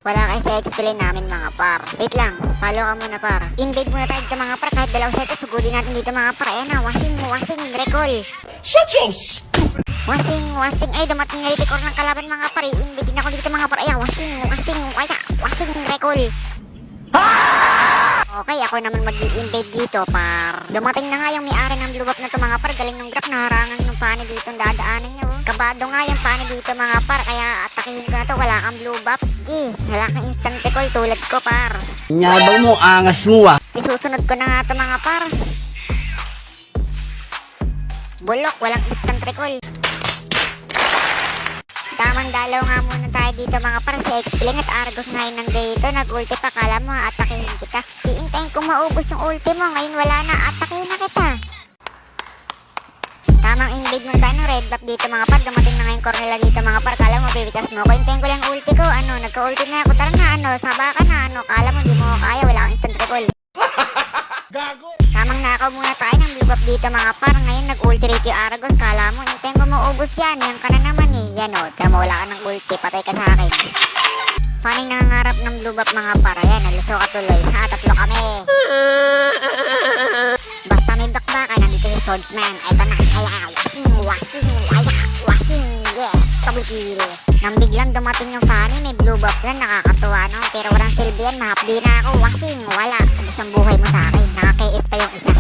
Wala kayo sa explain namin mga par. Wait lang, follow ka muna par. Invade muna tayo dito mga par, kahit dalawang seto, sugulin natin dito mga par. Ayan na, washing, recall. Shut your stupid... Washing, ay dumating na record ng kalaban mga par. Invade din ako dito mga par. Ayan, washing, recall. Okay, ako naman mag-i-invade dito par. Dumating na nga yung may-ari ng blue buff na to mga par. Galing ng graph, naharangan yung pani dito ang dadaanan nyo. Kabado nga yung pani dito mga par, kaya atakihin ko na to. Wala kang blue buff. Wala kang instant recall tulad ko par. Nyabang mo, angas mo ah. Isusunod ko na nga to mga par. Bulok, walang instant recall. Tamang dalaw nga muna tayo dito mga par. Si X-Bling at Argos ngayon nandito. Nag-ulti pa, kala mo atakihin kita. Iintayin ko maubos yung ulti mo. Ngayon wala na, atakihin na kita. Tamang invade muna tayo ng red buff dito mga par. Dumating na ngayon Cornelia dito mga par. Kala mo bibitas mo ko. Hintayin ko lang ulti ko. Nagka-ulti na ako. Tara na, saba ka na. Kala mo di mo kaya. Wala kang instant recall. Gago! Tamang nakaw muna tayo ng blue buff dito mga par. Ngayon nag-ulti rate yung Aragos. Kala mo, hintayin ko maubos yan. Yan ka na naman eh. Yan o, tira mo, wala ka ng ulti. Patay ka sa akin. Fanning nangangarap ng blue buff mga par. Ayan, naluso ka tuloy. Ha, tatlo kami. Basta may bakbakan, nandito yung swordsman. Eto na, kaya washing, yeah, double kill. Nang biglang dumating yung Fanny, may blue buff yan, nakakatuwa no. Pero walang silbi yan, mahapdi na ako, washing, wala. Ubus ang buhay mo sa akin, naka-KS pa yung isa.